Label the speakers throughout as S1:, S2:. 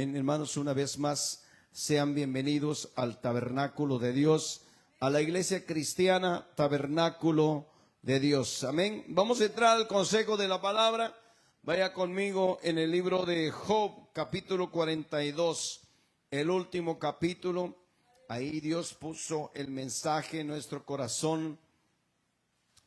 S1: Hermanos, una vez más, sean bienvenidos al Tabernáculo de Dios, a la Iglesia Cristiana Tabernáculo de Dios. Amén. Vamos a entrar al consejo de la palabra. Vaya conmigo en el libro de Job, capítulo 42, el último capítulo. Ahí Dios puso el mensaje en nuestro corazón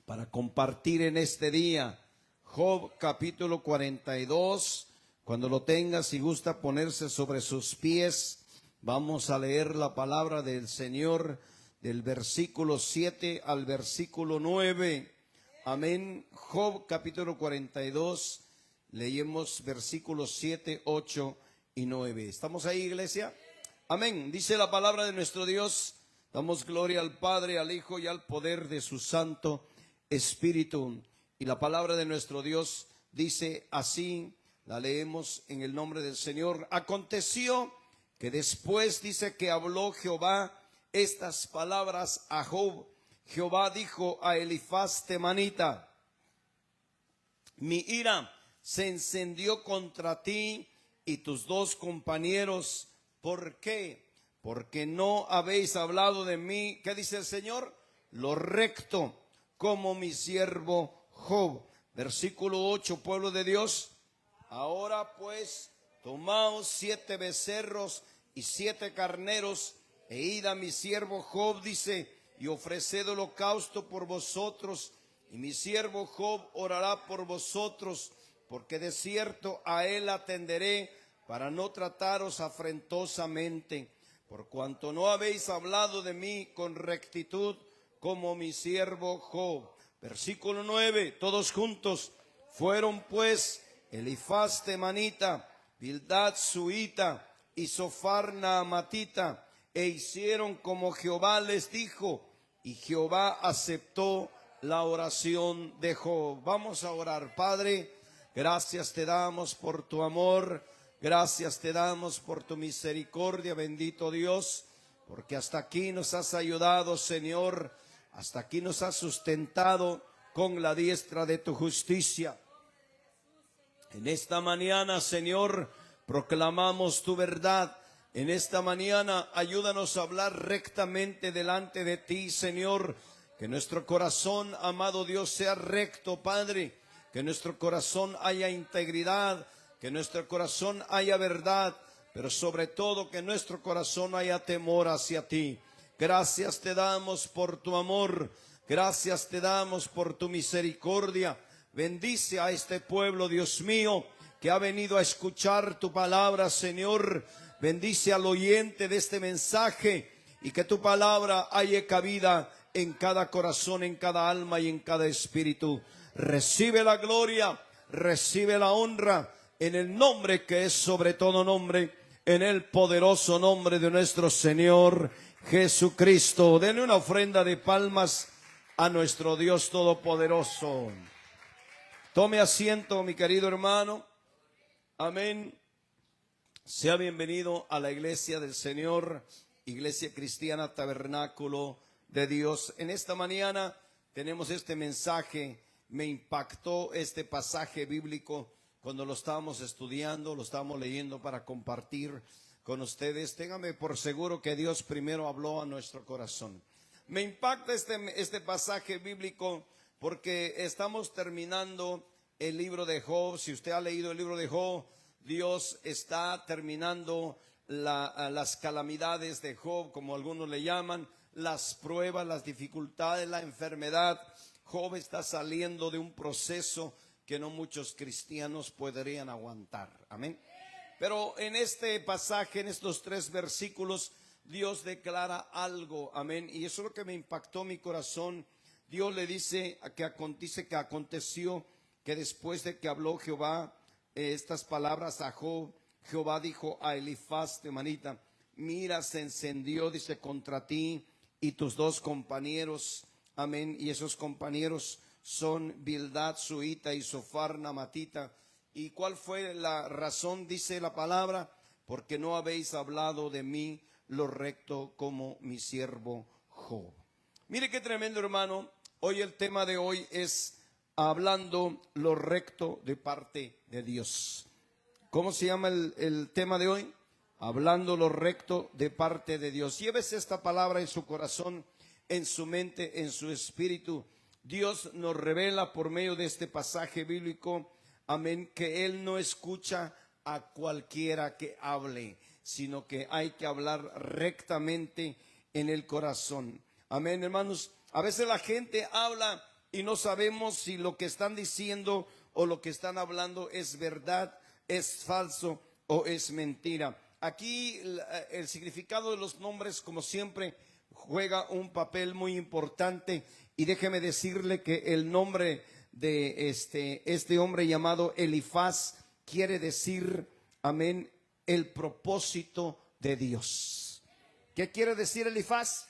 S1: para compartir en este día. Job, capítulo 42. Cuando lo tenga, si gusta ponerse sobre sus pies, vamos a leer la palabra del Señor del versículo 7 al versículo 9. Amén. Job capítulo 42, leemos versículos 7, 8 y 9. ¿Estamos ahí, iglesia? Amén. Dice la palabra de nuestro Dios. Damos gloria al Padre, al Hijo y al poder de su Santo Espíritu. Y la palabra de nuestro Dios dice así. La leemos en el nombre del Señor. Aconteció que después, dice, que habló Jehová estas palabras a Job. Jehová dijo a Elifaz temanita: mi ira se encendió contra ti y tus dos compañeros. ¿Por qué? Porque no habéis hablado de mí, ¿qué dice el Señor? Lo recto, como mi siervo Job. Versículo 8, pueblo de Dios. Ahora pues, tomaos 7 becerros y 7 carneros, e id a mi siervo Job, dice, y ofreced holocausto por vosotros, y mi siervo Job orará por vosotros, porque de cierto a él atenderé, para no trataros afrentosamente, por cuanto no habéis hablado de mí con rectitud, como mi siervo Job. Versículo 9, todos juntos. Fueron pues Elifaz temanita, Bildad suita y Sofar naamatita, e hicieron como Jehová les dijo, y Jehová aceptó la oración de Job. Vamos a orar. Padre, gracias te damos por tu amor, gracias te damos por tu misericordia, bendito Dios, porque hasta aquí nos has ayudado, Señor, hasta aquí nos has sustentado con la diestra de tu justicia. En esta mañana, Señor, proclamamos tu verdad. En esta mañana, ayúdanos a hablar rectamente delante de ti, Señor. Que nuestro corazón, amado Dios, sea recto, Padre. Que nuestro corazón haya integridad, que nuestro corazón haya verdad, pero sobre todo que nuestro corazón haya temor hacia ti. Gracias te damos por tu amor, gracias te damos por tu misericordia. Bendice a este pueblo, Dios mío, que ha venido a escuchar tu palabra, Señor. Bendice al oyente de este mensaje y que tu palabra haya cabida en cada corazón, en cada alma y en cada espíritu. Recibe la gloria, recibe la honra en el nombre que es sobre todo nombre, en el poderoso nombre de nuestro Señor Jesucristo. Denle una ofrenda de palmas a nuestro Dios Todopoderoso. Tome asiento, mi querido hermano. Amén. Sea bienvenido a la iglesia del Señor, Iglesia Cristiana Tabernáculo de Dios. En esta mañana tenemos este mensaje. Me impactó este pasaje bíblico cuando lo estábamos estudiando, lo estábamos leyendo para compartir con ustedes. Téngame por seguro que Dios primero habló a nuestro corazón. Me impacta este pasaje bíblico porque estamos terminando el libro de Job. Si usted ha leído el libro de Job, Dios está terminando las calamidades de Job, como algunos le llaman, las pruebas, las dificultades, la enfermedad. Job está saliendo de un proceso que no muchos cristianos podrían aguantar. Amén. Pero en este pasaje, en estos 3 versículos, Dios declara algo. Amén. Y eso es lo que me impactó mi corazón. Dios le dice que aconteció que después de que habló Jehová estas palabras a Job, Jehová dijo a Elifaz temanita: mi ira se encendió, dice, contra ti y tus 2 compañeros. Amén. Y esos compañeros son Bildad suita y Sofar naamatita. ¿Y cuál fue la razón? Dice la palabra: porque no habéis hablado de mí lo recto, como mi siervo Job. Mire qué tremendo, hermano. Hoy el tema de hoy es hablando lo recto de parte de Dios. ¿Cómo se llama el tema de hoy? hablando lo recto de parte de Dios. Llévese esta palabra en su corazón, en su mente, en su espíritu. Dios nos revela por medio de este pasaje bíblico, amén, que Él no escucha a cualquiera que hable, sino que hay que hablar rectamente en el corazón. Amén, hermanos. A veces la gente habla y no sabemos si lo que están diciendo o lo que están hablando es verdad, es falso o es mentira. Aquí el significado de los nombres, como siempre, juega un papel muy importante. Y déjeme decirle que el nombre de este hombre llamado Elifaz quiere decir, amén, el propósito de Dios. ¿Qué quiere decir Elifaz?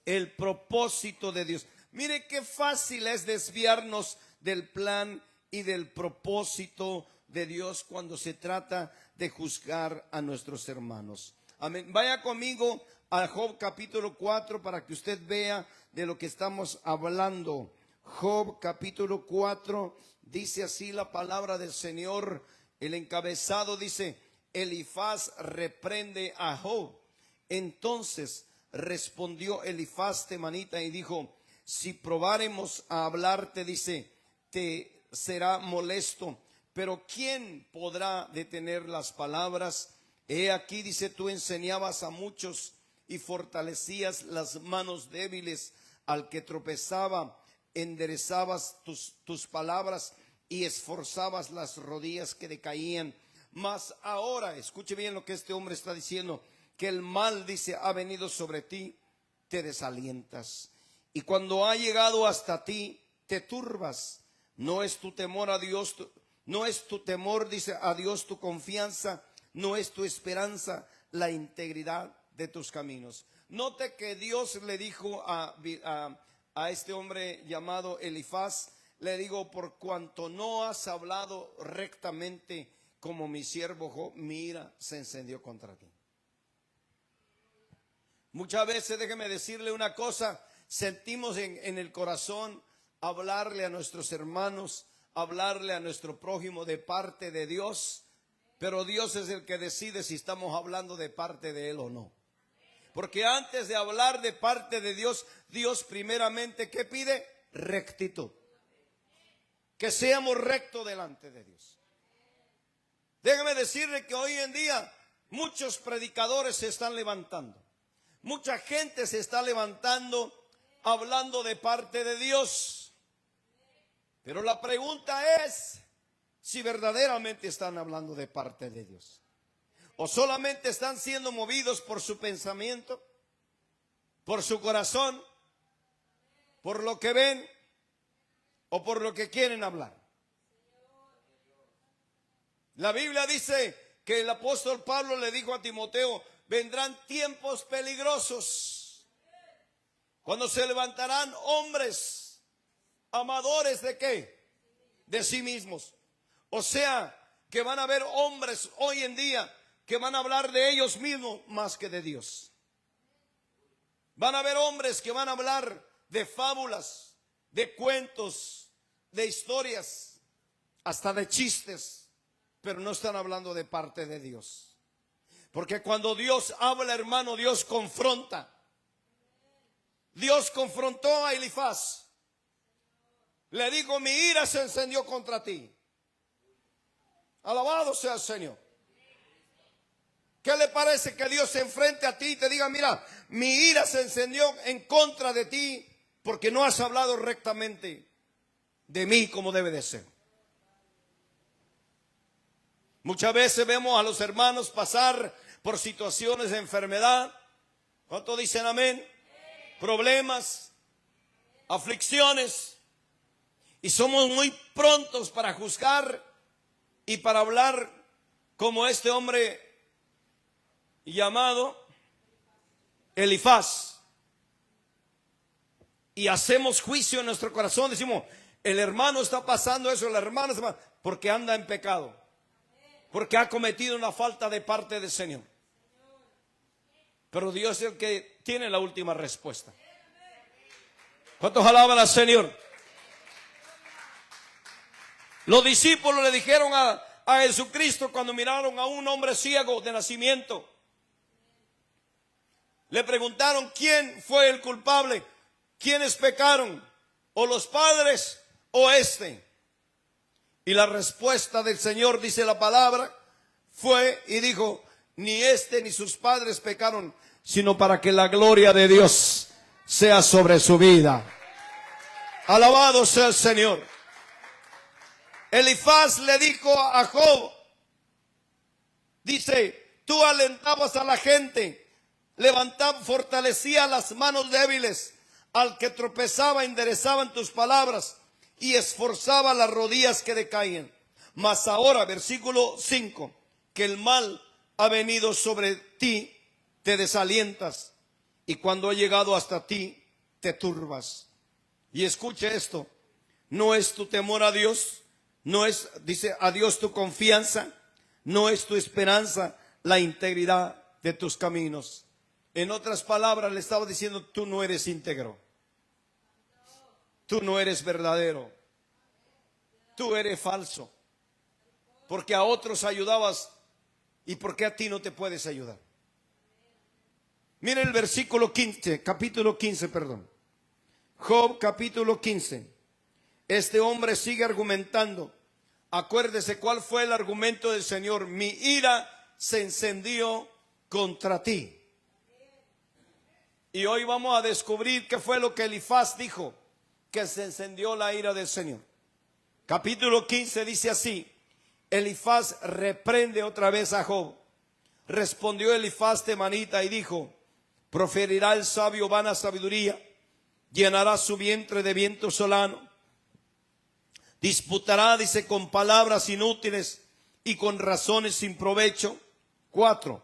S1: El propósito de Dios. Mire qué fácil es desviarnos del plan y del propósito de Dios cuando se trata de juzgar a nuestros hermanos. Amén. Vaya conmigo a Job capítulo 4 para que usted vea de lo que estamos hablando. Job capítulo 4, dice así la palabra del Señor. El encabezado dice: Elifaz reprende a Job. Entonces respondió Elifaz temanita y dijo: si probáremos a hablarte, dice, te será molesto, pero ¿quién podrá detener las palabras? He aquí, dice, tú enseñabas a muchos y fortalecías las manos débiles. Al que tropezaba, enderezabas tus palabras y esforzabas las rodillas que decaían. Mas ahora, escuche bien lo que este hombre está diciendo, que el mal, dice, ha venido sobre ti, te desalientas. Y cuando ha llegado hasta ti, te turbas. No es tu temor a Dios, no es tu temor, dice, a Dios tu confianza, no es tu esperanza la integridad de tus caminos. Note que Dios le dijo a este hombre llamado Elifaz, le digo, por cuanto no has hablado rectamente como mi siervo Job, mi ira se encendió contra ti. Muchas veces, déjeme decirle una cosa, sentimos en el corazón hablarle a nuestros hermanos, hablarle a nuestro prójimo de parte de Dios, pero Dios es el que decide si estamos hablando de parte de Él o no. Porque antes de hablar de parte de Dios, Dios primeramente, ¿qué pide? Rectitud. Que seamos rectos delante de Dios. Déjeme decirle que hoy en día muchos predicadores se están levantando. Mucha gente se está levantando hablando de parte de Dios. Pero la pregunta es si verdaderamente están hablando de parte de Dios. O solamente están siendo movidos por su pensamiento, por su corazón, por lo que ven o por lo que quieren hablar. La Biblia dice que el apóstol Pablo le dijo a Timoteo: vendrán tiempos peligrosos, cuando se levantarán hombres amadores de ¿qué? De sí mismos. O sea, que van a haber hombres hoy en día que van a hablar de ellos mismos más que de Dios. Van a haber hombres que van a hablar de fábulas, de cuentos, de historias, hasta de chistes, pero no están hablando de parte de Dios. Porque cuando Dios habla, hermano, Dios confronta. Dios confrontó a Elifaz. Le dijo: mi ira se encendió contra ti. Alabado sea el Señor. ¿Qué le parece que Dios se enfrente a ti y te diga: mira, mi ira se encendió en contra de ti porque no has hablado rectamente de mí como debe de ser? Muchas veces vemos a los hermanos pasar por situaciones de enfermedad. ¿Cuántos dicen amén? Problemas, aflicciones. Y somos muy prontos para juzgar y para hablar como este hombre llamado Elifaz. Y hacemos juicio en nuestro corazón. Decimos: el hermano está pasando eso, el hermano está, porque anda en pecado, porque ha cometido una falta de parte del Señor. Pero Dios es el que tiene la última respuesta. ¿Cuántos alaban al Señor? Los discípulos le dijeron a Jesucristo cuando miraron a un hombre ciego de nacimiento. Le preguntaron quién fue el culpable, quiénes pecaron, o los padres o este. Y la respuesta del Señor, dice la palabra, fue y dijo: ni este ni sus padres pecaron, sino para que la gloria de Dios sea sobre su vida. Alabado sea el Señor. Elifaz le dijo a Job, dice: tú alentabas a la gente, levantaba, fortalecía las manos débiles, al que tropezaba enderezaban tus palabras y esforzaba las rodillas que decaían. Mas ahora, versículo 5, que el mal ha venido sobre ti, te desalientas, y cuando ha llegado hasta ti, te turbas. Y escuche esto: no es tu temor a Dios, no es, dice, a Dios tu confianza, no es tu esperanza la integridad de tus caminos. En otras palabras, le estaba diciendo: tú no eres íntegro, tú no eres verdadero, tú eres falso, porque a otros ayudabas, ¿y por qué a ti no te puedes ayudar? Mire el versículo 15, capítulo 15, perdón. Job, capítulo 15. Este hombre sigue argumentando. Acuérdese cuál fue el argumento del Señor: mi ira se encendió contra ti. Y hoy vamos a descubrir qué fue lo que Elifaz dijo, que se encendió la ira del Señor. Capítulo 15 dice así: Elifaz reprende otra vez a Job. Respondió Elifaz temanita y dijo: proferirá el sabio vana sabiduría, llenará su vientre de viento solano, disputará, dice, con palabras inútiles y con razones sin provecho. 4.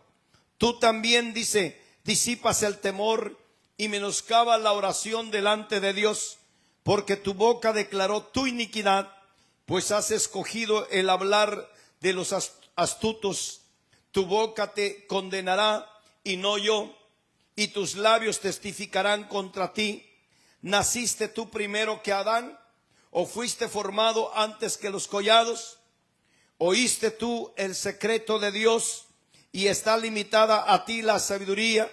S1: Tú también, dice, disipas el temor y menoscabas la oración delante de Dios, porque tu boca declaró tu iniquidad, pues has escogido el hablar de los astutos. Tu boca te condenará y no yo, y tus labios testificarán contra ti. ¿Naciste tú primero que Adán? ¿O fuiste formado antes que los collados? ¿Oíste tú el secreto de Dios y está limitada a ti la sabiduría?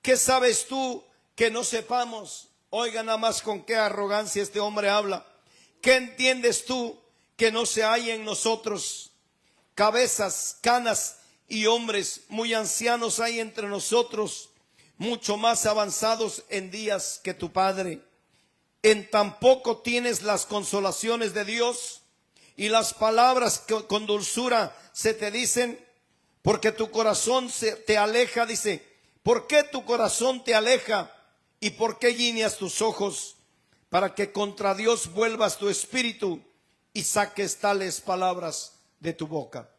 S1: ¿Qué sabes tú que no sepamos? Oiga nada más con qué arrogancia este hombre habla. ¿Qué entiendes tú que no se halla en nosotros? Cabezas, canas y hombres muy ancianos hay entre nosotros, mucho más avanzados en días que tu padre. En tan poco tienes las consolaciones de Dios y las palabras que con dulzura se te dicen, porque tu corazón te aleja, dice, ¿por qué tu corazón te aleja y por qué guiñas tus ojos? Para que contra Dios vuelvas tu espíritu y saques tales palabras de tu boca.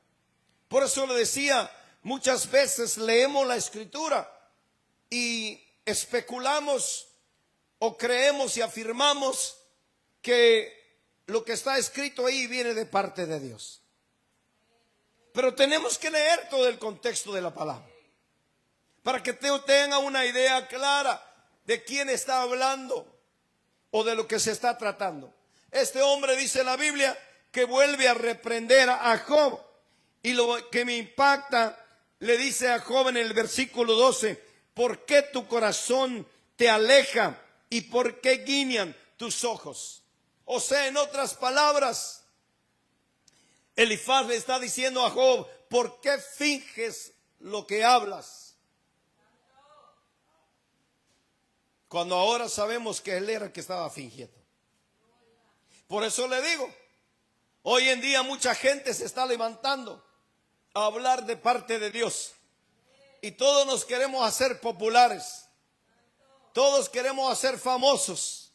S1: Por eso le decía, muchas veces leemos la Escritura y especulamos o creemos y afirmamos que lo que está escrito ahí viene de parte de Dios. Pero tenemos que leer todo el contexto de la palabra para que tenga una idea clara de quién está hablando o de lo que se está tratando. Este hombre, dice la Biblia, que vuelve a reprender a Job. Y lo que me impacta, le dice a Job en el versículo 12, ¿por qué tu corazón te aleja y por qué guiñan tus ojos? O sea, en otras palabras, Elifaz le está diciendo a Job, ¿por qué finges lo que hablas? Cuando ahora sabemos que él era el que estaba fingiendo. Por eso le digo, hoy en día mucha gente se está levantando a hablar de parte de Dios. Y todos nos queremos hacer populares. Todos queremos hacer famosos.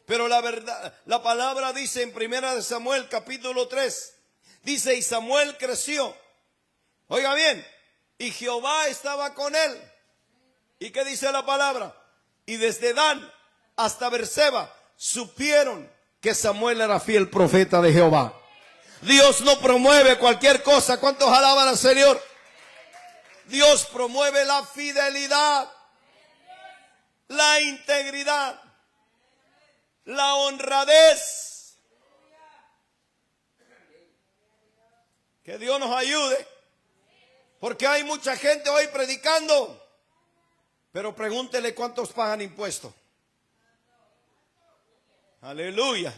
S1: Pero la verdad, la palabra dice en 1 Samuel capítulo 3, dice, y Samuel creció. Oiga bien, y Jehová estaba con él. ¿Y qué dice la palabra? Y desde Dan hasta Berseba supieron que Samuel era fiel profeta de Jehová. Dios no promueve cualquier cosa. ¿Cuántos alaban al Señor? Dios promueve la fidelidad, la integridad, la honradez. Que Dios nos ayude. Porque hay mucha gente hoy predicando. Pero pregúntele cuántos pagan impuestos. Aleluya.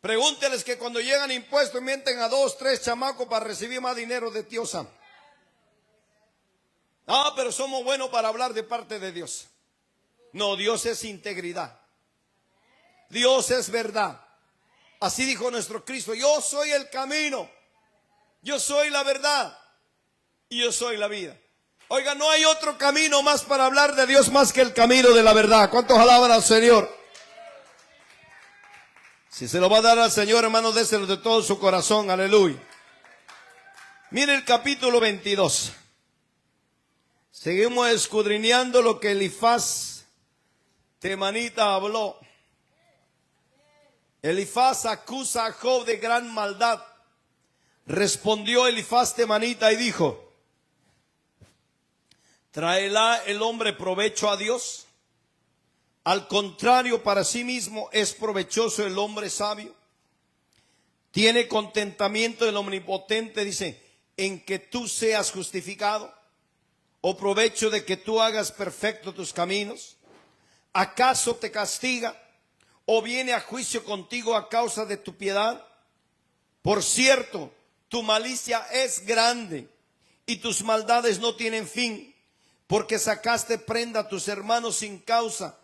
S1: Pregúnteles que cuando llegan impuestos mienten a 2, 3 chamacos para recibir más dinero de tío Sam. Ah, pero somos buenos para hablar de parte de Dios. No, Dios es integridad. Dios es verdad. Así dijo nuestro Cristo: yo soy el camino, yo soy la verdad y yo soy la vida. Oiga, no hay otro camino más para hablar de Dios más que el camino de la verdad. ¿Cuántos alaban al Señor? Si se lo va a dar al Señor, hermano, déselo de todo su corazón. Aleluya. Mire el capítulo 22. Seguimos escudriñando lo que Elifaz temanita habló. Elifaz acusa a Job de gran maldad. Respondió Elifaz temanita y dijo: ¿traerá el hombre provecho a Dios? Al contrario, para sí mismo es provechoso el hombre sabio. Tiene contentamiento el omnipotente, dice, en que tú seas justificado, o provecho de que tú hagas perfecto tus caminos. ¿Acaso te castiga o viene a juicio contigo a causa de tu piedad? Por cierto, tu malicia es grande y tus maldades no tienen fin, porque sacaste prenda a tus hermanos sin causa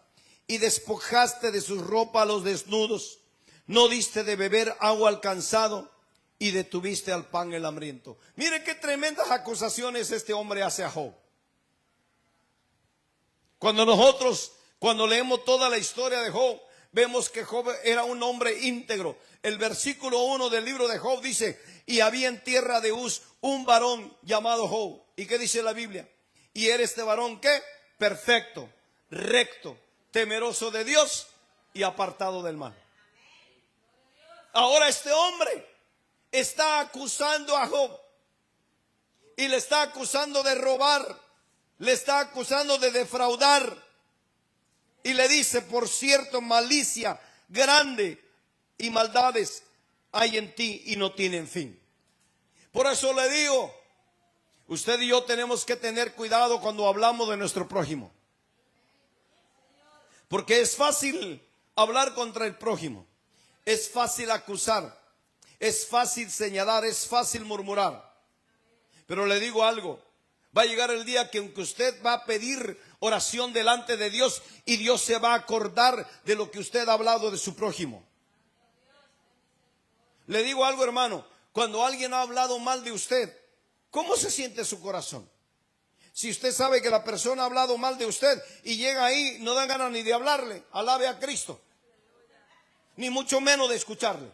S1: y despojaste de su ropa a los desnudos. No diste de beber agua al cansado y detuviste al pan el hambriento. Mire qué tremendas acusaciones este hombre hace a Job. Cuando leemos toda la historia de Job, vemos que Job era un hombre íntegro. El versículo 1 del libro de Job dice: y había en tierra de Uz un varón llamado Job. ¿Y qué dice la Biblia? Y era este varón, ¿qué? Perfecto, recto, temeroso de Dios y apartado del mal. Ahora este hombre está acusando a Job y le está acusando de robar, le está acusando de defraudar y le dice: por cierto, malicia grande y maldades hay en ti y no tienen fin. Por eso le digo, usted y yo tenemos que tener cuidado cuando hablamos de nuestro prójimo, porque es fácil hablar contra el prójimo, es fácil acusar, es fácil señalar, es fácil murmurar. Pero le digo algo: va a llegar el día que aunque usted va a pedir oración delante de Dios, y Dios se va a acordar de lo que usted ha hablado de su prójimo. Le digo algo, hermano: cuando alguien ha hablado mal de usted, ¿cómo se siente su corazón? Si usted sabe que la persona ha hablado mal de usted y llega ahí, no dan ganas ni de hablarle, alabe a Cristo, ni mucho menos de escucharle.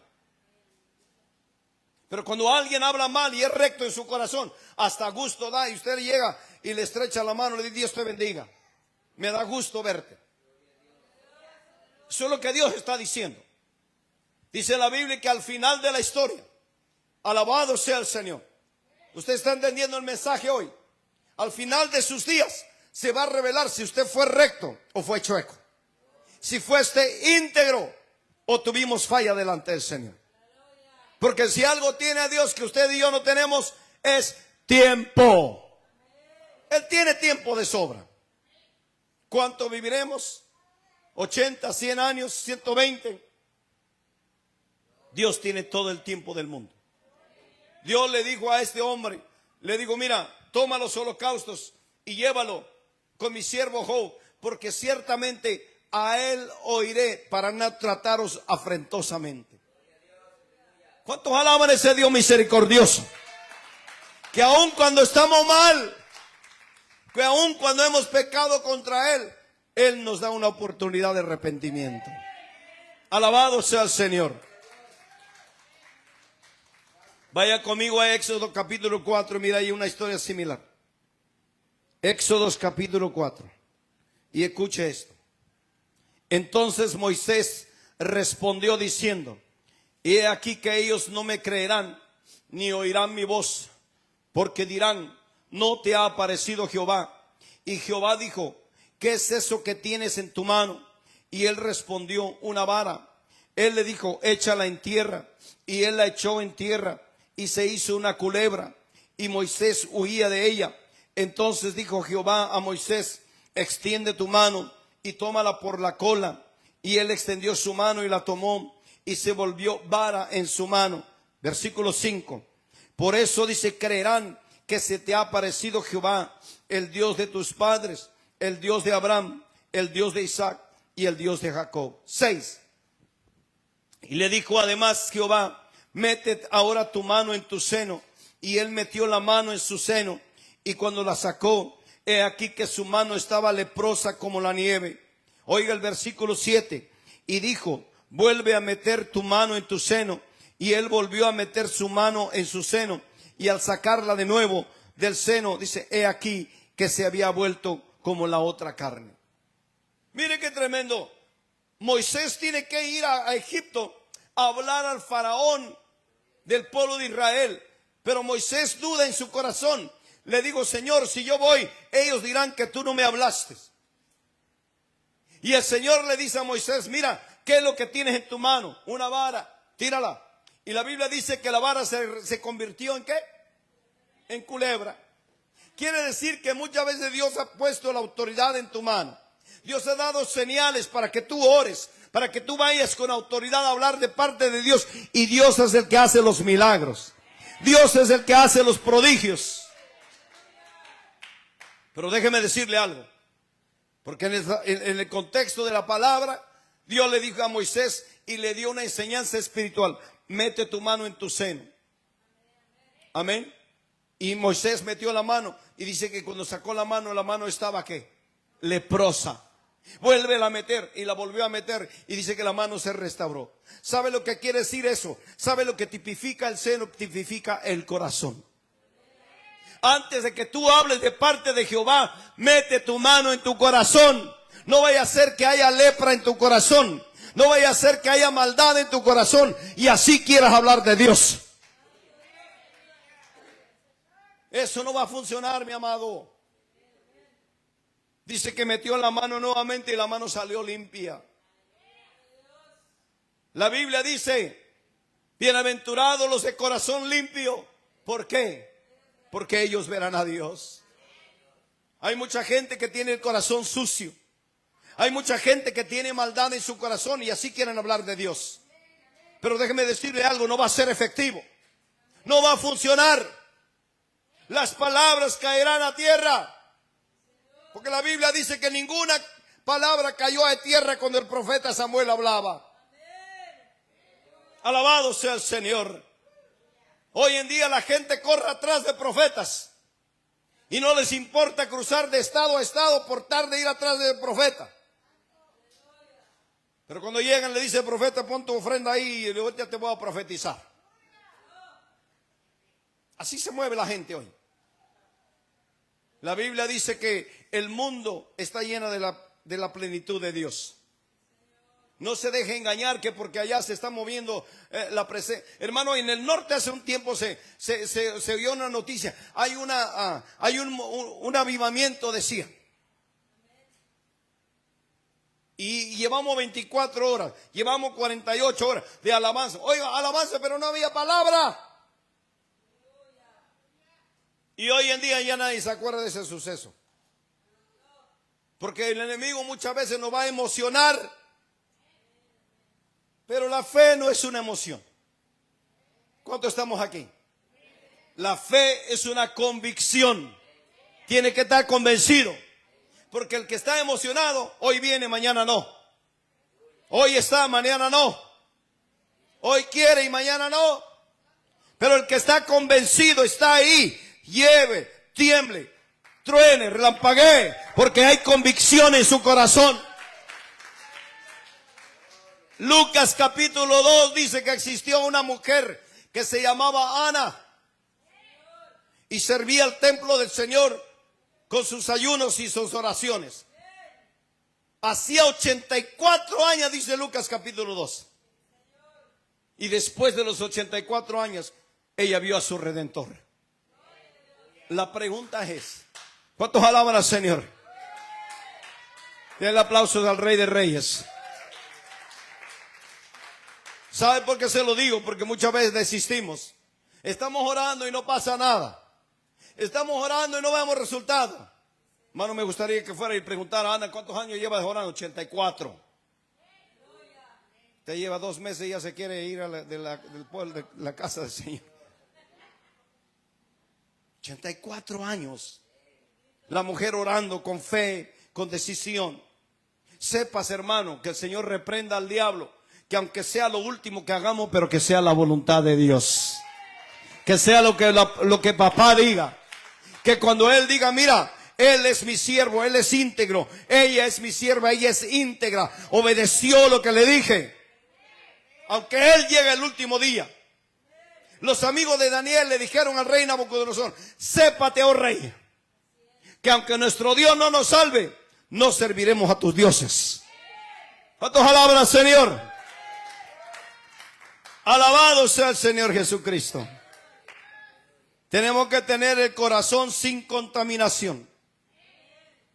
S1: Pero cuando alguien habla mal y es recto en su corazón, hasta gusto da, y usted llega y le estrecha la mano y le dice: Dios te bendiga, me da gusto verte. Eso es lo que Dios está diciendo. Dice la Biblia que al final de la historia, alabado sea el Señor. ¿Usted está entendiendo el mensaje hoy? Al final de sus días se va a revelar si usted fue recto o fue chueco, si fuiste íntegro o tuvimos falla delante del Señor. Porque si algo tiene a Dios que usted y yo no tenemos, es tiempo. Él tiene tiempo de sobra. ¿Cuánto viviremos? 80, 100 años, 120. Dios tiene todo el tiempo del mundo. Dios le dijo a este hombre, le dijo: mira, toma los holocaustos y llévalo con mi siervo Job, porque ciertamente a él oiré para no trataros afrentosamente. ¿Cuántos alaban a ese Dios misericordioso? Que aun cuando estamos mal, que aun cuando hemos pecado contra Él, Él nos da una oportunidad de arrepentimiento. Alabado sea el Señor. Vaya conmigo a Éxodo capítulo 4, mira ahí una historia similar. Éxodo capítulo 4. Y escuche esto. Entonces Moisés respondió diciendo: he aquí que ellos no me creerán, ni oirán mi voz, porque dirán: no te ha aparecido Jehová. Y Jehová dijo: ¿qué es eso que tienes en tu mano? Y él respondió: una vara. Él le dijo: échala en tierra. Y él la echó en tierra. y se hizo una culebra, y Moisés huía de ella. Entonces dijo Jehová a Moisés: extiende tu mano y tómala por la cola. Y él extendió su mano y la tomó, y se volvió vara en su mano. Versículo 5. Por eso dice: creerán que se te ha aparecido Jehová, el Dios de tus padres, el Dios de Abraham, el Dios de Isaac y el Dios de Jacob. 6. Y le dijo además Jehová: mete ahora tu mano en tu seno. Y él metió la mano en su seno, y cuando la sacó, he aquí que su mano estaba leprosa como la nieve. Oiga el versículo 7. Y dijo: vuelve a meter tu mano en tu seno. Y él volvió a meter su mano en su seno, y al sacarla de nuevo del seno, dice: he aquí que se había vuelto como la otra carne. Mire qué tremendo. Moisés tiene que ir a Egipto a hablar al faraón del pueblo de Israel. Pero Moisés duda en su corazón. Le digo: Señor, si yo voy, ellos dirán que tú no me hablaste. Y el Señor le dice a Moisés: mira, ¿qué es lo que tienes en tu mano? Una vara, tírala. Y la Biblia dice que la vara se convirtió ¿en qué? En culebra. Quiere decir que muchas veces Dios ha puesto la autoridad en tu mano. Dios ha dado señales para que tú ores, para que tú vayas con autoridad a hablar de parte de Dios. Y Dios es el que hace los milagros. Dios es el que hace los prodigios. Pero déjeme decirle algo, porque en el contexto de la palabra, Dios le dijo a Moisés y le dio una enseñanza espiritual: mete tu mano en tu seno. Amén. Y Moisés metió la mano, y dice que cuando sacó la mano estaba ¿qué? Leprosa. Vuélvela a meter, y la volvió a meter, y dice que la mano se restauró. ¿Sabe lo que quiere decir eso? ¿Sabe lo que tipifica el seno? Tipifica el corazón. Antes de que tú hables de parte de Jehová, mete tu mano en tu corazón. No vaya a ser que haya lepra en tu corazón. No vaya a ser que haya maldad en tu corazón y así quieras hablar de Dios. Eso no va a funcionar, mi amado. Dice que metió la mano nuevamente y la mano salió limpia. La Biblia dice: bienaventurados los de corazón limpio. ¿Por qué? Porque ellos verán a Dios. Hay mucha gente que tiene el corazón sucio. Hay mucha gente que tiene maldad en su corazón y así quieren hablar de Dios. Pero déjeme decirle algo: no va a ser efectivo. No va a funcionar. Las palabras caerán a tierra. Porque la Biblia dice que ninguna palabra cayó a tierra cuando el profeta Samuel hablaba. Alabado sea el Señor. Hoy en día la gente corre atrás de profetas y no les importa cruzar de estado a estado por tal de ir atrás del profeta. Pero cuando llegan le dice el profeta: pon tu ofrenda ahí y yo ya te voy a profetizar. Así se mueve la gente hoy. La Biblia dice que el mundo está lleno de la plenitud de Dios. No se deje engañar que porque allá se está moviendo la presencia. Hermano, en el norte hace un tiempo se vio una noticia. Hay un avivamiento, decía. Y llevamos 24 horas, llevamos 48 horas de alabanza. Oiga, alabanza, pero no había palabra. Y hoy en día ya nadie se acuerda de ese suceso. Porque el enemigo muchas veces nos va a emocionar. Pero la fe no es una emoción. ¿Cuántos estamos aquí? La fe es una convicción. Tiene que estar convencido. Porque el que está emocionado, hoy viene, mañana no. Hoy está, mañana no. Hoy quiere y mañana no. Pero el que está convencido está ahí. Lleve, tiemble, truene, relampaguee. Porque hay convicción en su corazón. Lucas capítulo 2 dice que existió una mujer que se llamaba Ana y servía al templo del Señor con sus ayunos y sus oraciones. Hacía 84 años, dice Lucas capítulo 2. Y después de los 84 años, ella vio a su Redentor. La pregunta es: ¿cuántos alaban al Señor? Den el aplauso al Rey de Reyes. ¿Sabe por qué se lo digo? Porque muchas veces desistimos. Estamos orando y no pasa nada. Estamos orando y no vemos resultados. Hermano, me gustaría que fuera y preguntara a Ana, ¿cuántos años llevas orando? 84. Te lleva 2 meses y ya se quiere ir del pueblo, de la casa del Señor. 84 años. La mujer orando con fe, con decisión. Sepas, hermano, que el Señor reprenda al diablo. Que aunque sea lo último que hagamos, pero que sea la voluntad de Dios. Que sea lo que papá diga. Que cuando Él diga, mira, Él es mi siervo, Él es íntegro. Ella es mi sierva, ella es íntegra. Obedeció lo que le dije. Aunque Él llegue el último día. Los amigos de Daniel le dijeron al rey Nabucodonosor, sépate, oh rey, que aunque nuestro Dios no nos salve, no serviremos a tus dioses. ¿Cuántos alaban al Señor? Alabado sea el Señor Jesucristo. Tenemos que tener el corazón sin contaminación.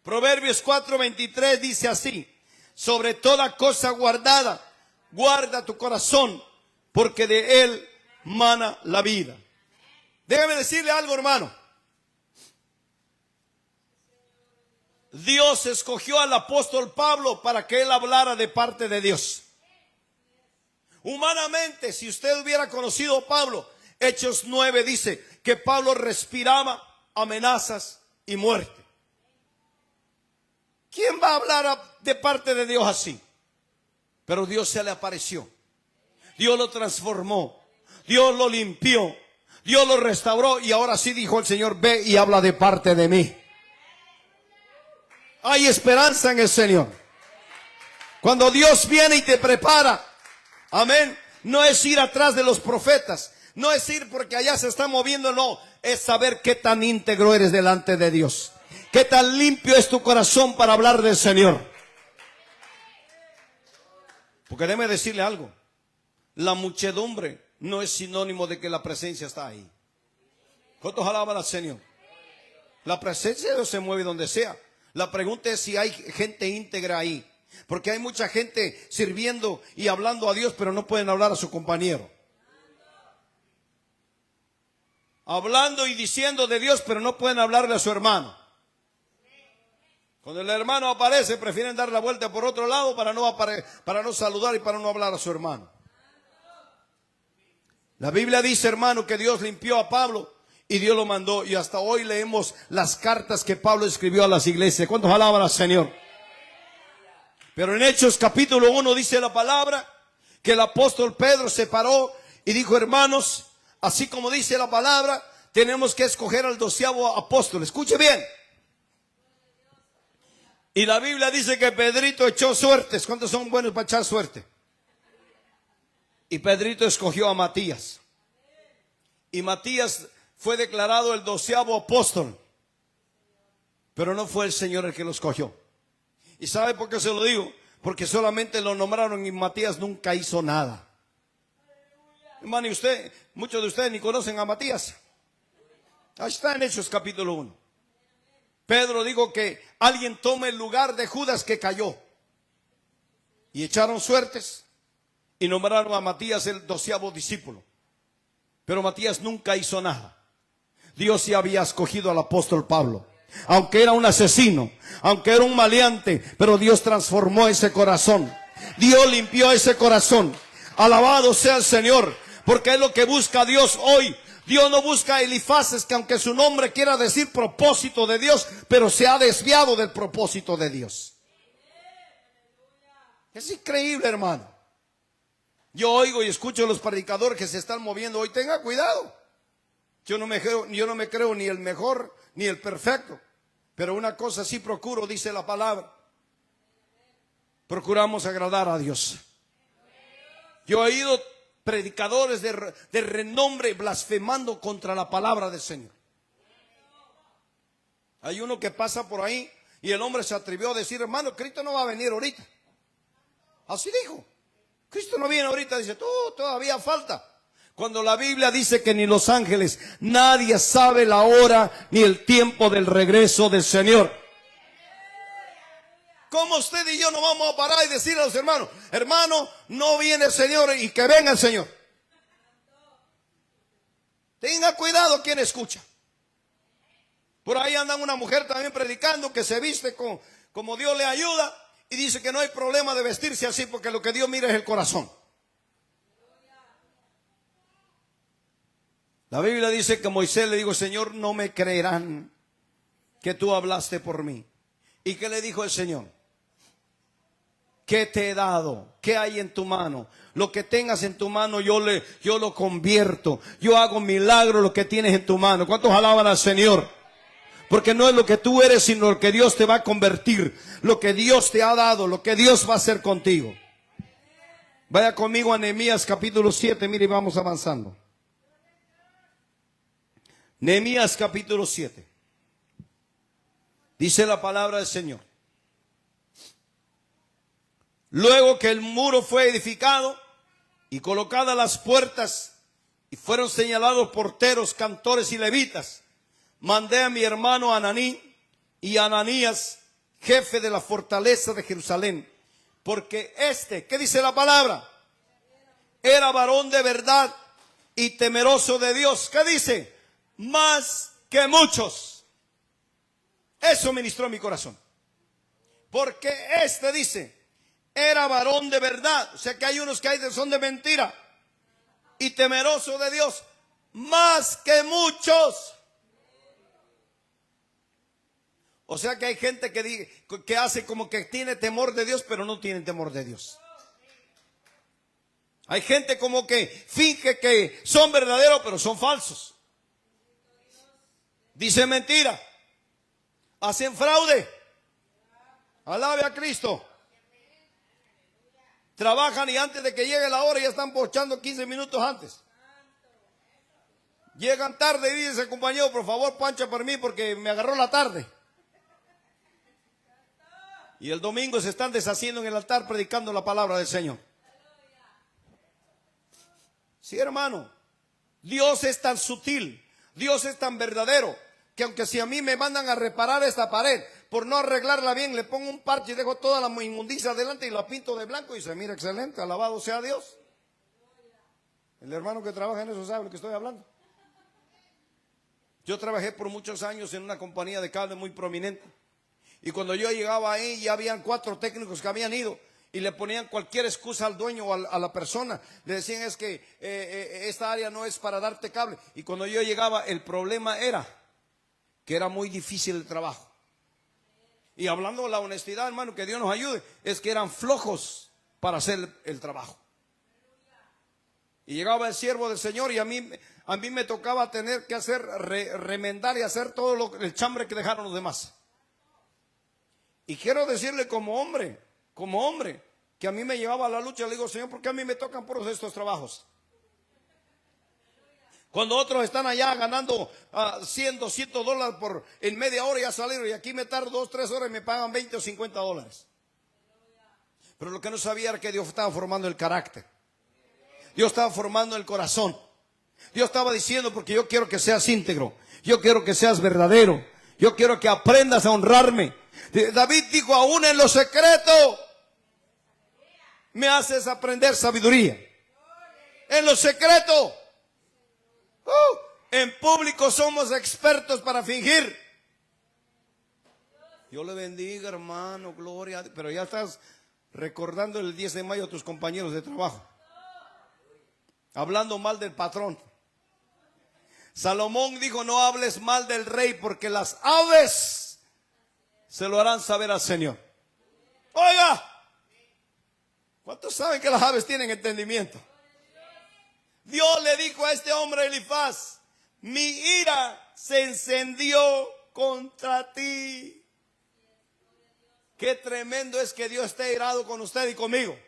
S1: Proverbios 4:23 dice así: sobre toda cosa guardada, guarda tu corazón, porque de él mana la vida. Déjame decirle algo, hermano. Dios escogió al apóstol Pablo para que él hablara de parte de Dios. Humanamente, si usted hubiera conocido a Pablo, Hechos 9 dice que Pablo respiraba amenazas y muerte. ¿Quién va a hablar de parte de Dios así? Pero Dios se le apareció. Dios lo transformó. Dios lo limpió. Dios lo restauró. Y ahora sí dijo el Señor, ve y habla de parte de mí. Hay esperanza en el Señor. Cuando Dios viene y te prepara, amén, no es ir atrás de los profetas. No es ir porque allá se está moviendo, no. Es saber qué tan íntegro eres delante de Dios. Qué tan limpio es tu corazón para hablar del Señor. Porque déjeme decirle algo. La muchedumbre no es sinónimo de que la presencia está ahí. ¿Cuántos alaban al Señor? La presencia de Dios se mueve donde sea. La pregunta es si hay gente íntegra ahí. Porque hay mucha gente sirviendo y hablando a Dios, pero no pueden hablar a su compañero. Hablando y diciendo de Dios, pero no pueden hablarle a su hermano. Cuando el hermano aparece, prefieren dar la vuelta por otro lado para no saludar y para no hablar a su hermano. La Biblia dice, hermano, que Dios limpió a Pablo y Dios lo mandó. Y hasta hoy leemos las cartas que Pablo escribió a las iglesias. ¿Cuántos alaban al Señor? Pero en Hechos capítulo 1 dice la palabra que el apóstol Pedro se paró y dijo, hermanos, así como dice la palabra, tenemos que escoger al 12º apóstol. Escuche bien. Y la Biblia dice que Pedrito echó suertes. ¿Cuántos son buenos para echar suerte? Y Pedrito escogió a Matías. Y Matías fue declarado el 12º apóstol. Pero no fue el Señor el que lo escogió. ¿Y sabe por qué se lo digo? Porque solamente lo nombraron y Matías nunca hizo nada. Hermano, y muchos de ustedes ni conocen a Matías. Ahí está en Hechos capítulo 1. Pedro dijo que alguien tome el lugar de Judas que cayó. Y echaron suertes y nombraron a Matías el 12º discípulo. Pero Matías nunca hizo nada. Dios sí había escogido al apóstol Pablo. Aunque era un asesino, aunque era un maleante, pero Dios transformó ese corazón. Dios limpió ese corazón. Alabado sea el Señor, porque es lo que busca Dios hoy. Dios no busca Elifaces, que aunque su nombre quiera decir propósito de Dios, pero se ha desviado del propósito de Dios. Es increíble, hermano. Yo oigo y escucho a los predicadores que se están moviendo hoy. Tenga cuidado. Yo no me creo ni el mejor ni el perfecto. Pero una cosa sí procuro, dice la palabra. Procuramos agradar a Dios. Yo he oído predicadores de renombre blasfemando contra la palabra del Señor. Hay uno que pasa por ahí y el hombre se atrevió a decir, hermano, Cristo no va a venir ahorita. Así dijo. Cristo no viene ahorita. Dice, todavía falta. Cuando la Biblia dice que ni los ángeles, nadie sabe la hora ni el tiempo del regreso del Señor. ¿Cómo usted y yo no vamos a parar y decir a los hermanos, hermano, no viene el Señor y que venga el Señor? Tenga cuidado quien escucha. Por ahí anda una mujer también predicando que se viste como Dios le ayuda y dice que no hay problema de vestirse así porque lo que Dios mira es el corazón. La Biblia dice que Moisés le dijo: Señor, no me creerán que tú hablaste por mí. ¿Y qué le dijo el Señor? ¿Qué te he dado? ¿Qué hay en tu mano? Lo que tengas en tu mano yo lo convierto. Yo hago milagro lo que tienes en tu mano. ¿Cuántos alaban al Señor? Porque no es lo que tú eres, sino lo que Dios te va a convertir. Lo que Dios te ha dado, lo que Dios va a hacer contigo. Vaya conmigo a Nehemías capítulo 7, mire, vamos avanzando. Nehemías capítulo 7. Dice la palabra del Señor: luego que el muro fue edificado y colocadas las puertas y fueron señalados porteros, cantores y levitas, mandé a mi hermano Ananí y a Ananías, jefe de la fortaleza de Jerusalén, porque ¿qué dice la palabra? Era varón de verdad y temeroso de Dios. ¿Qué dice? Más que muchos. Eso ministró mi corazón. Porque dice, era varón de verdad. O sea que hay unos que son de mentira. Y temeroso de Dios, más que muchos. O sea que hay gente que hace como que tiene temor de Dios, pero no tiene temor de Dios. Hay gente como que finge que son verdaderos, pero son falsos. Dicen mentira. Hacen fraude. Alabe a Cristo. Trabajan y antes de que llegue la hora ya están pochando 15 minutos antes. Llegan tarde y dice: compañero, por favor, pancha por mí porque me agarró la tarde. Y el domingo se están deshaciendo en el altar predicando la palabra del Señor. Sí, hermano. Dios es tan sutil, Dios es tan verdadero, que aunque si a mí me mandan a reparar esta pared, por no arreglarla bien, le pongo un parche y dejo toda la inmundicia adelante y la pinto de blanco y se mira excelente, alabado sea Dios. El hermano que trabaja en eso sabe lo que estoy hablando. Yo trabajé por muchos años en una compañía de cable muy prominente. Y cuando yo llegaba ahí, ya habían 4 técnicos que habían ido y le ponían cualquier excusa al dueño o a la persona. Le decían: es que esta área no es para darte cable. Y cuando yo llegaba, el problema era que era muy difícil el trabajo. Y hablando de la honestidad, hermano, que Dios nos ayude, es que eran flojos para hacer el trabajo. Y llegaba el siervo del Señor y a mí me tocaba tener que hacer, remendar y hacer todo el chambre que dejaron los demás. Y quiero decirle como hombre, que a mí me llevaba a la lucha. Le digo: Señor, ¿por qué a mí me tocan puros estos trabajos? Cuando otros están allá ganando $100, $200 en media hora ya salieron, y aquí me tardo 2, 3 horas y me pagan $20 o $50. Pero lo que no sabía era que Dios estaba formando el carácter. Dios estaba formando el corazón. Dios estaba diciendo: porque yo quiero que seas íntegro, yo quiero que seas verdadero, yo quiero que aprendas a honrarme. David dijo: aún en lo secreto me haces aprender sabiduría. En lo secreto. En público somos expertos para fingir. Dios le bendiga, hermano, gloria a Dios. Pero ya estás recordando el 10 de mayo a tus compañeros de trabajo, hablando mal del patrón. Salomón dijo: no hables mal del rey, porque las aves se lo harán saber al Señor. Oiga, ¿cuántos saben que las aves tienen entendimiento? Dios le dijo a este hombre Elifaz: mi ira se encendió contra ti. Qué tremendo es que Dios esté irado con usted y conmigo.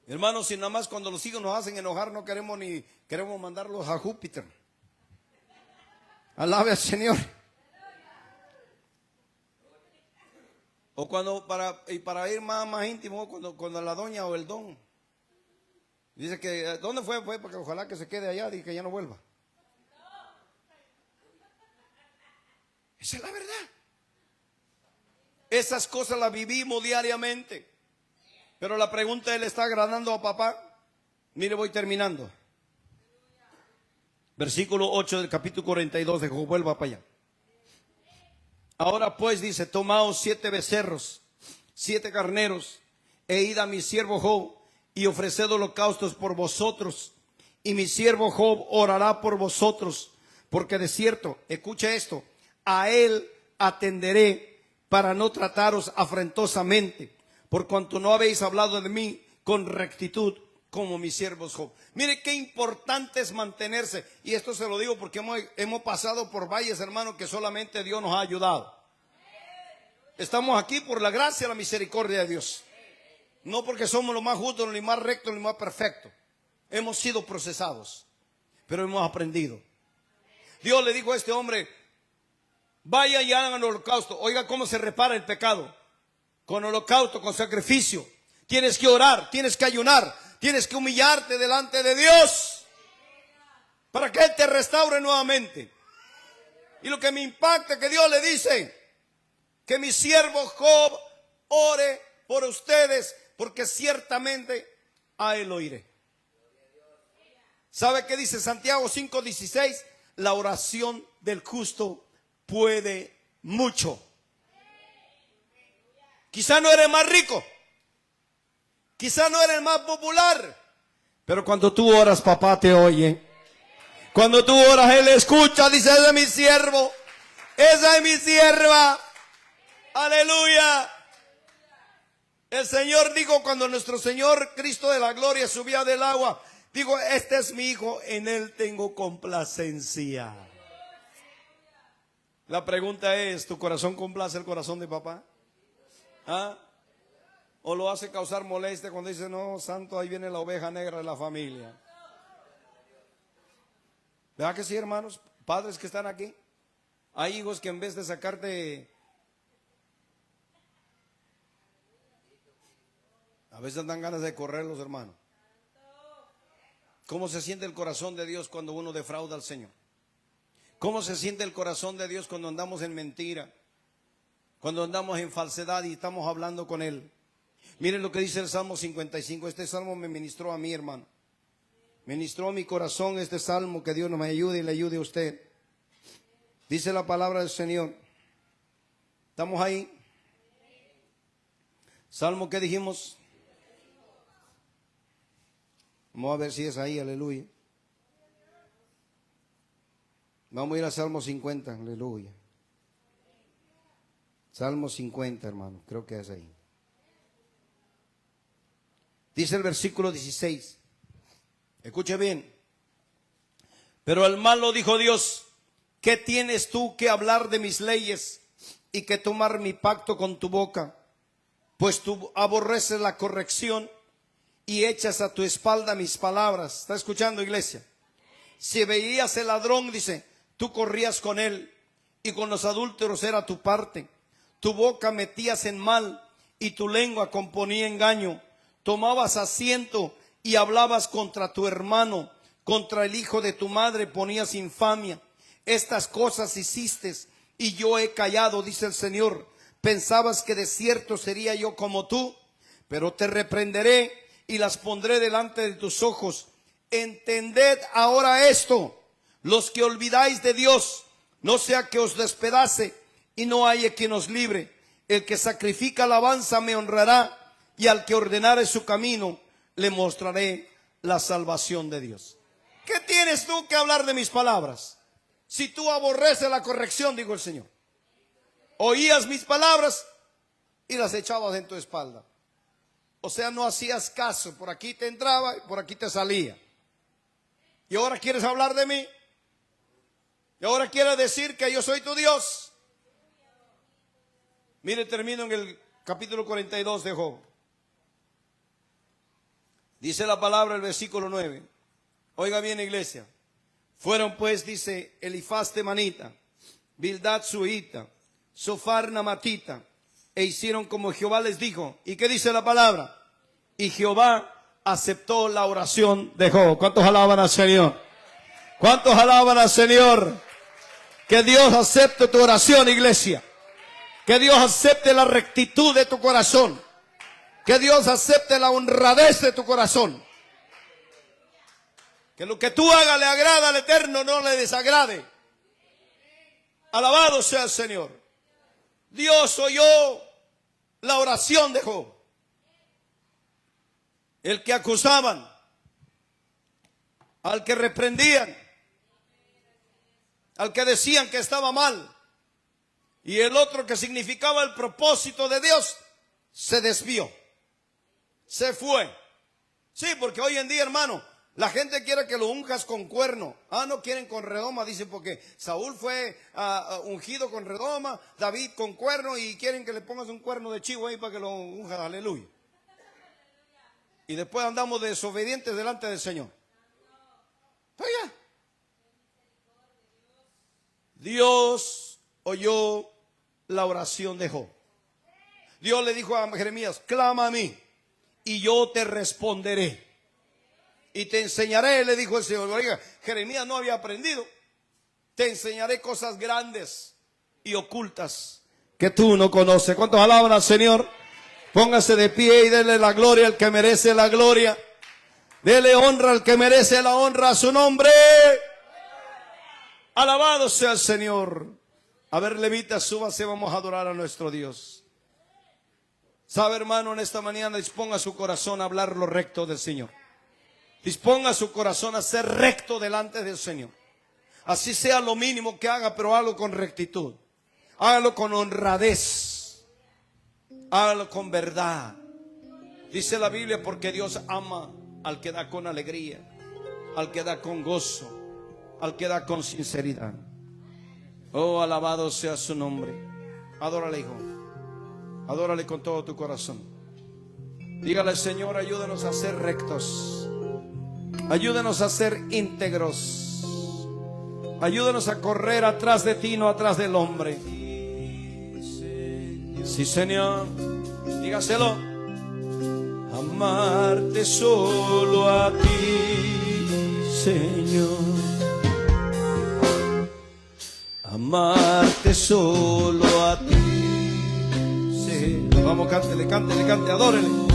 S1: Hermanos, si nada más cuando los hijos nos hacen enojar no queremos mandarlos a Júpiter. Alabe al Señor. O cuando para ir más íntimo, cuando la doña o el don dice que ¿dónde fue? Fue porque ojalá que se quede allá y que ya no vuelva. Esa es la verdad. Esas cosas las vivimos diariamente. Pero la pregunta es: ¿le está agradando a papá? Mire, voy terminando. Versículo 8 del capítulo 42 de Job, vuelva para allá. Ahora pues dice, tomaos 7 becerros, 7 carneros, e id a mi siervo Job, y ofreced holocaustos por vosotros, y mi siervo Job orará por vosotros, porque de cierto, escuche esto, a él atenderé para no trataros afrentosamente, por cuanto no habéis hablado de mí con rectitud, como mis siervos Job. Mire qué importante es mantenerse, y esto se lo digo porque hemos pasado por valles, hermanos, que solamente Dios nos ha ayudado. Estamos aquí por la gracia y la misericordia de Dios, no porque somos los más justos, ni más rectos, ni más perfectos. Hemos sido procesados, pero hemos aprendido. Dios le dijo a este hombre, vaya y hagan holocausto. Oiga cómo se repara el pecado: con holocausto, con sacrificio. Tienes que orar, tienes que ayunar, tienes que humillarte delante de Dios para que Él te restaure nuevamente. Y lo que me impacta es que Dios le dice que mi siervo Job ore por ustedes, porque ciertamente a Él oiré. ¿Sabe qué dice Santiago 5:16? La oración del justo puede mucho. Quizá no eres más rico, quizá no eres más popular, pero cuando tú oras, papá te oye. Cuando tú oras, Él escucha. Dice, ese es mi siervo, esa es mi sierva. Aleluya. El Señor dijo, cuando nuestro Señor Cristo de la gloria subía del agua, digo, este es mi hijo, en él tengo complacencia. La pregunta es, ¿tu corazón complace el corazón de papá? ¿Ah? ¿O lo hace causar molestia cuando dice, no, santo, ahí viene la oveja negra de la familia? ¿Verdad que sí, hermanos? Padres que están aquí. Hay hijos que en vez de sacarte, a veces dan ganas de correrlos, hermanos. ¿Cómo se siente el corazón de Dios cuando uno defrauda al Señor? ¿Cómo se siente el corazón de Dios cuando andamos en mentira? Cuando andamos en falsedad y estamos hablando con Él. Miren lo que dice el Salmo 55. Este salmo me ministró a mí, hermano. Ministró a mi corazón este salmo. Que Dios nos ayude y le ayude a usted. Dice la palabra del Señor. ¿Estamos ahí? Salmo que dijimos. Vamos a ver si es ahí, aleluya. Vamos a ir a Salmo 50, aleluya. Salmo 50, hermano, creo que es ahí. Dice el versículo 16. Escuche bien. Pero al malo dijo Dios, ¿qué tienes tú que hablar de mis leyes y que tomar mi pacto con tu boca? Pues tú aborreces la corrección y echas a tu espalda mis palabras. ¿Está escuchando, iglesia? Si veías el ladrón, dice, tú corrías con él, y con los adúlteros era tu parte. Tu boca metías en mal, y tu lengua componía engaño. Tomabas asiento y hablabas contra tu hermano, contra el hijo de tu madre ponías infamia. Estas cosas hiciste, y yo he callado, dice el Señor. Pensabas que de cierto sería yo como tú, pero te reprenderé y las pondré delante de tus ojos. Entended ahora esto, los que olvidáis de Dios, no sea que os despedace y no haya quien os libre. El que sacrifica alabanza me honrará, y al que ordenare su camino le mostraré la salvación de Dios. ¿Qué tienes tú que hablar de mis palabras? Si tú aborreces la corrección, dijo el Señor. Oías mis palabras y las echabas en tu espalda. O sea, no hacías caso. Por aquí te entraba y por aquí te salía. Y ahora quieres hablar de mí. Y ahora quieres decir que yo soy tu Dios. Mire, termino en el capítulo 42 de Job. Dice la palabra, el versículo 9. Oiga bien, iglesia. Fueron pues, dice, Elifaz temanita, Bildad suita, Sofar namatita, e hicieron como Jehová les dijo. ¿Y qué dice la palabra? Y Jehová aceptó la oración de Job. ¿Cuántos alaban al Señor? ¿Cuántos alaban al Señor? Que Dios acepte tu oración, iglesia. Que Dios acepte la rectitud de tu corazón. Que Dios acepte la honradez de tu corazón. Que lo que tú hagas le agrada al Eterno, no le desagrade. Alabado sea el Señor. Dios oyó la oración de Job. El que acusaban, al que reprendían, al que decían que estaba mal, y el otro que significaba el propósito de Dios, se desvió, se fue. Sí, porque hoy en día, hermano, la gente quiere que lo unjas con cuerno. No quieren con redoma, dice, porque Saúl fue ungido con redoma, David con cuerno, y quieren que le pongas un cuerno de chivo ahí para que lo unjas, aleluya. Y después andamos desobedientes delante del Señor. Oiga, Dios oyó la oración de Job. Dios le dijo a Jeremías: clama a mí y yo te responderé y te enseñaré, le dijo el Señor. Oiga, Jeremías no había aprendido. Te enseñaré cosas grandes y ocultas que tú no conoces. ¿Cuántos alaban al Señor? Póngase de pie y dele la gloria al que merece la gloria. Dele honra al que merece la honra a su nombre. Alabado sea el Señor. A ver, levitas, súbase, vamos a adorar a nuestro Dios. Sabe, hermano, en esta mañana disponga su corazón a hablar lo recto del Señor. Disponga su corazón a ser recto delante del Señor. Así sea lo mínimo que haga, pero hágalo con rectitud. Hágalo con honradez. Hágalo con verdad. Dice la Biblia, porque Dios ama al que da con alegría, al que da con gozo, al que da con sinceridad. Oh, alabado sea su nombre. Adórale, hijo. Adórale con todo tu corazón. Dígale: Señor, ayúdanos a ser rectos. Ayúdanos a ser íntegros. Ayúdanos a correr atrás de ti, no atrás del hombre. Sí, Señor. Dígaselo. Amarte solo a ti, Señor. Amarte solo a ti, Señor. Vamos, cántele, cántele, cántele, adórele.